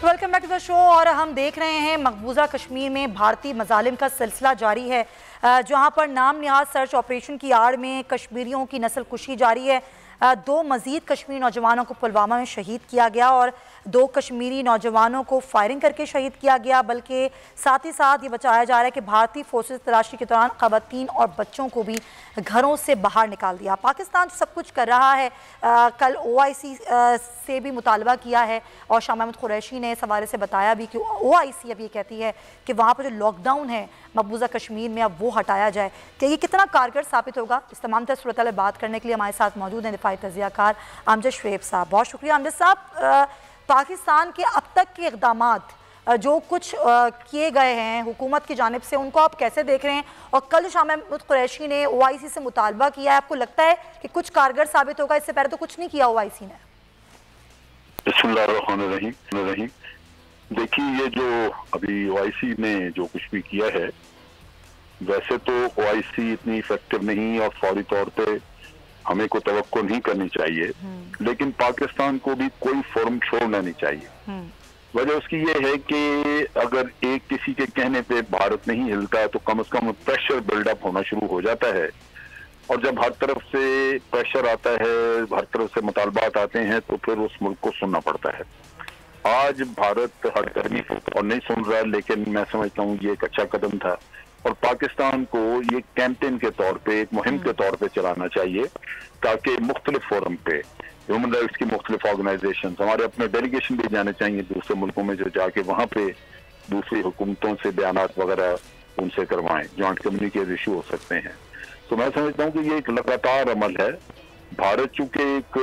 [SPEAKER 2] Welcome back to the show. और हम देख रहे हैं मकबूजा कश्मीर में भारतीय मजालिम का सिलसिला जारी है, जहां पर नाम निहाद सर्च ऑपरेशन की आड़ में कश्मीरियों की नस्ल कुशी जारी है। 2 मजीद कश्मीरी नौजवानों को पुलवामा में शहीद किया गया और 2 कश्मीरी नौजवानों को फायरिंग करके शहीद किया गया, बल्कि साथ ही साथ ये बचाया जा रहा है कि भारतीय फोर्सेस तलाशी के दौरान खवातीन और बच्चों को भी घरों से बाहर निकाल दिया। पाकिस्तान सब कुछ कर रहा है। कल OIC से भी मुतालबा किया है और शाह महमूद कुरैशी ने इस हवाले से बताया भी कि OIC अब ये कहती है कि वहाँ पर जो लॉकडाउन है मकबूजा कश्मीर में अब वो हटाया जाए। कि ये कितना कारगर साबित होगा, इस तमाम तर सूरत बात करने के लिए हमारे साथ मौजूद हैं दिफाई तजियाकार अमजद शुएब साहब। बहुत शुक्रिया अमजद साहब। पाकिस्तान के अब तक के इक़दामात जो कुछ किए गए हैं हुकूमत की जानिब से, उनको आप कैसे देख रहे हैं? और कल शाह महमूद कुरैशी ने OIC से मुतालबा किया है, आपको लगता है कि कुछ कारगर साबित होगा? इससे पहले तो कुछ नहीं किया OIC ने।
[SPEAKER 6] बिस्मिल्लाहिर्रहमानिर्रहीम। देखिए, ये जो अभी OIC ने जो कुछ भी किया है, वैसे तो OIC इतनी इफेक्टिव नहीं और फौरी तौर पे हमें को तवक्को नहीं करनी चाहिए, लेकिन पाकिस्तान को भी कोई फोरम छोड़ना नहीं चाहिए। वजह उसकी ये है कि अगर एक किसी के कहने पे भारत नहीं हिलता तो कम से कम प्रेशर बिल्डअप होना शुरू हो जाता है, और जब हर तरफ से प्रेशर आता है, हर तरफ से मुतालबात आते हैं, तो फिर उस मुल्क को सुनना पड़ता है। आज भारत हर गर्मी और नहीं सुन रहा, लेकिन मैं समझता हूँ ये एक अच्छा कदम था और पाकिस्तान को ये कैंपेन के तौर पे, एक मुहिम के तौर पे चलाना चाहिए, ताकि मुख्तलिफ फोरम पे ह्यूमन राइट्स की मुख्तलिफ ऑर्गेनाइजेशन, हमारे अपने डेलीगेशन भी जाने चाहिए दूसरे मुल्कों में, जो जाके वहाँ पे दूसरी हुकूमतों से बयानात वगैरह उनसे करवाएं, जॉइंट कम्युनिकेट इशू हो सकते हैं। तो मैं समझता हूँ कि ये एक लगातार अमल है। भारत चूंकि एक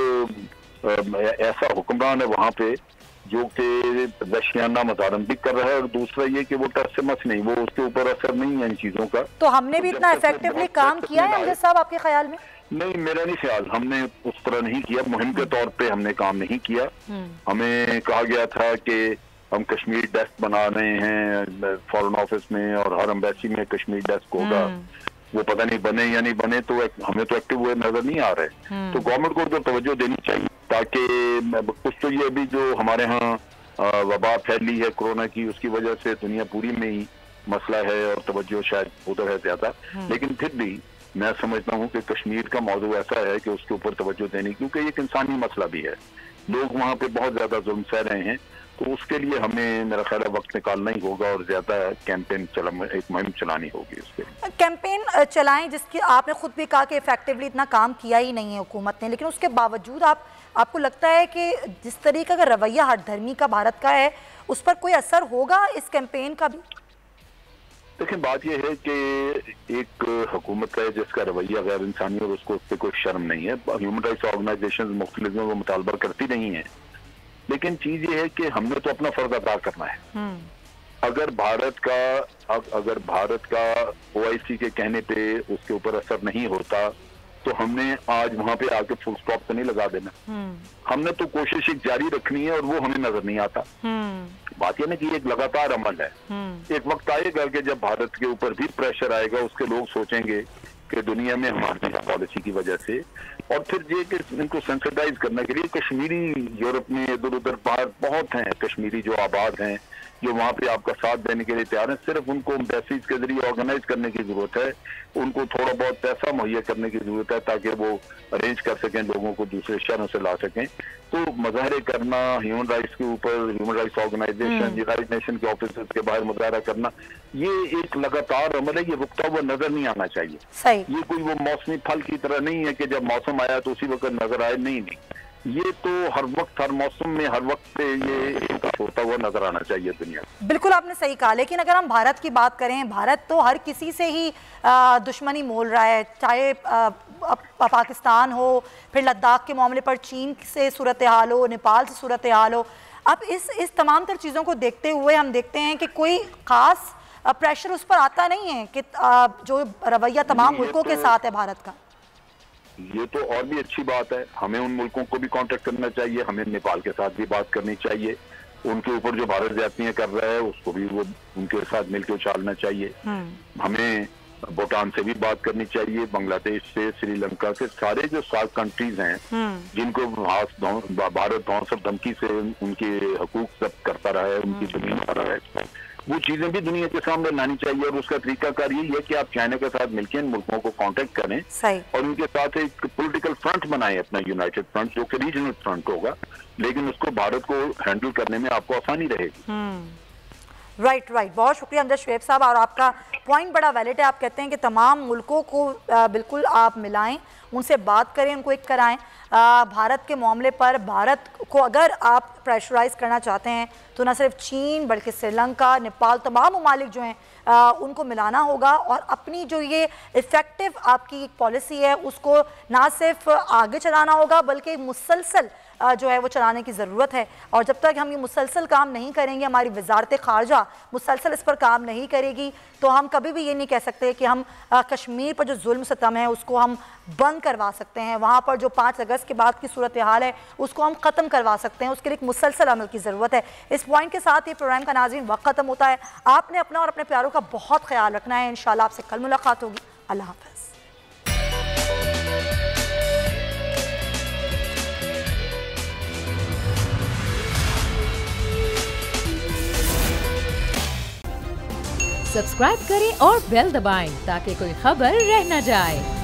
[SPEAKER 6] ऐसा हुक्मरान है वहाँ पे जो कि वहशियाना मजारम भी कर रहा है, और दूसरा ये कि वो टच से मस नहीं, वो उसके ऊपर असर नहीं है इन चीजों का।
[SPEAKER 2] तो हमने भी इतना इफेक्टिवली काम किया है अमजद साहब आपके ख्याल में?
[SPEAKER 6] नहीं, मेरा नहीं ख्याल। हमने उस तरह नहीं किया, मुहिम के तौर पे हमने काम नहीं किया। हमें कहा गया था कि हम कश्मीर डेस्क बना रहे हैं फॉरेन ऑफिस में और हर एम्बेसी में कश्मीर डेस्क होगा, वो पता नहीं बने या नहीं बने, तो हमें तो एक्टिव हुए नजर नहीं आ रहे। तो गवर्नमेंट को तो तवज्जो देनी चाहिए, ताकि कुछ तो ये अभी जो हमारे यहाँ वबा फैली है कोरोना की, उसकी वजह से दुनिया पूरी में ही मसला है और तवज्जो शायद उधर है ज्यादा, लेकिन फिर भी मैं समझता हूँ कि कश्मीर का मौजू ऐसा है कि उसके ऊपर तवज्जो देनी, क्योंकि एक इंसानी मसला भी है, लोग वहाँ पे बहुत ज्यादा जुल्म सह रहे हैं। तो उसके लिए हमें मेरा ख्याल है वक्त निकालना ही होगा और ज्यादा कैंपेन एक मुहिम चलानी होगी। उसके
[SPEAKER 2] कैंपेन चलाएं, जिसकी आपने खुद भी कहा कि इफेक्टिवली इतना काम किया ही नहीं है हुकूमत ने, लेकिन उसके बावजूद आपको लगता है कि जिस तरीके का रवैया हठधर्मी का भारत का है, उस पर कोई असर होगा इस कैंपेन का भी?
[SPEAKER 6] देखिए, बात यह है कि एक हुकूमत है जिसका रवैया गैर इंसानी और उसको उस पर कोई शर्म नहीं है। ह्यूमन राइट्स ऑर्गेनाइजेशन मुख्तलिफ वो मुतालबा करती नहीं है, लेकिन चीज ये है कि हमने तो अपना फर्ज अदा करना है। अगर भारत का OIC के कहने पे उसके ऊपर असर नहीं होता, तो हमने आज वहां पे आके फुल स्टॉप तो नहीं लगा देना। हमने तो कोशिश एक जारी रखनी है और वो हमें नजर नहीं आता। बात यह ना कि एक लगातार अमल है। एक वक्त आएगा कि जब भारत के ऊपर भी प्रेशर आएगा, उसके लोग सोचेंगे कि दुनिया में हमारी पॉलिसी की वजह से, और फिर ये कि इनको सेंसिटाइज करने के लिए कश्मीरी यूरोप में इधर उधर बाहर बहुत हैं, कश्मीरी जो आबाद हैं, जो वहाँ पे आपका साथ देने के लिए तैयार हैं। सिर्फ उनको एम्बेसीज के जरिए ऑर्गेनाइज करने की जरूरत है, उनको थोड़ा बहुत पैसा मुहैया करने की जरूरत है ताकि वो अरेंज कर सकें, लोगों को दूसरे शहरों से ला सकें। तो मुजाहरे करना ह्यूमन राइट्स के ऊपर, human rights organisation, united nation के ऑफिसर्स के बाहर मुजाहरा करना, ये एक लगातार अमल है, ये रुकता हुआ नजर नहीं आना चाहिए।
[SPEAKER 2] सही।
[SPEAKER 6] ये कोई वो मौसमी फल की तरह नहीं है कि जब मौसम आया तो उसी वक्त नजर आए, नहीं, ये तो हर वक्त, हर मौसम में, हर वक्त पे ये होता हुआ नजर आना चाहिए दुनिया।
[SPEAKER 2] बिल्कुल आपने सही कहा, लेकिन अगर हम भारत की बात करें, भारत तो हर किसी से ही दुश्मनी मोल रहा है, चाहे पाकिस्तान हो, फिर लद्दाख के मामले पर चीन से सूरत हाल हो, नेपाल से सूरत हाल हो। अब इस तमाम तर चीज़ों को देखते हुए हम देखते हैं कि कोई ख़ास प्रेशर उस पर आता नहीं है कि जो रवैया तमाम मुल्कों के साथ है भारत का।
[SPEAKER 6] ये तो और भी अच्छी बात है, हमें उन मुल्कों को भी कांटेक्ट करना चाहिए, हमें नेपाल के साथ भी बात करनी चाहिए, उनके ऊपर जो भारत ज्यादतियां कर रहा है उसको भी वो उनके साथ मिलकर उछालना चाहिए। हमें भूटान से भी बात करनी चाहिए, बांग्लादेश से, श्रीलंका से, सारे जो सार्क कंट्रीज हैं जिनको भारत धौंस और धमकी से उनके हकूक जब्त करता रहा है, उनकी जमीन कर रहा है, वो चीजें भी दुनिया के सामने लानी चाहिए। और उसका तरीकाकार यही है कि आप चाइना के साथ मिलकर इन मुल्कों को कांटेक्ट करें और उनके साथ एक पॉलिटिकल फ्रंट बनाएं, अपना यूनाइटेड फ्रंट, जो कि रीजनल फ्रंट होगा, लेकिन उसको भारत को हैंडल करने में आपको आसानी रहेगी।
[SPEAKER 2] राइट, बहुत शुक्रिया अमजद शुएब साहब, और आपका पॉइंट बड़ा वैलिड है। आप कहते हैं कि तमाम मुल्कों को बिल्कुल आप मिलाएं, उनसे बात करें, उनको एक कराएं। भारत के मामले पर भारत को अगर आप प्रेशराइज करना चाहते हैं तो न सिर्फ चीन बल्कि श्रीलंका, नेपाल, तमाम ममालिक जो हैं उनको मिलाना होगा, और अपनी जो ये इफ़ेक्टिव आपकी पॉलिसी है उसको ना सिर्फ आगे चलाना होगा बल्कि मुसलसल जो है वो चलाने की ज़रूरत है। और जब तक हम ये मुसलसल काम नहीं करेंगे, हमारी वजारत ख़ारजा मुसलसल इस पर काम नहीं करेगी, तो हम कभी भी ये नहीं कह सकते कि हम कश्मीर पर जो जुल्म सितम है उसको हम बंद करवा सकते हैं, वहाँ पर जो 5 अगस्त के बाद की सूरत हाल है उसको हम ख़त्म करवा सकते हैं। उसके लिए एक मुसलसल अमल की ज़रूरत है। इस पॉइंट के साथ ये प्रोग्राम का नाज़रीन वक्त ख़त्म होता है। आपने अपना और अपने प्यारों का बहुत ख्याल रखना है। इंशाल्लाह आपसे कल मुलाकात होगी। अल्लाह हाफ़िज़।
[SPEAKER 1] सब्सक्राइब करें और बेल दबाएं ताकि कोई खबर रह न जाए।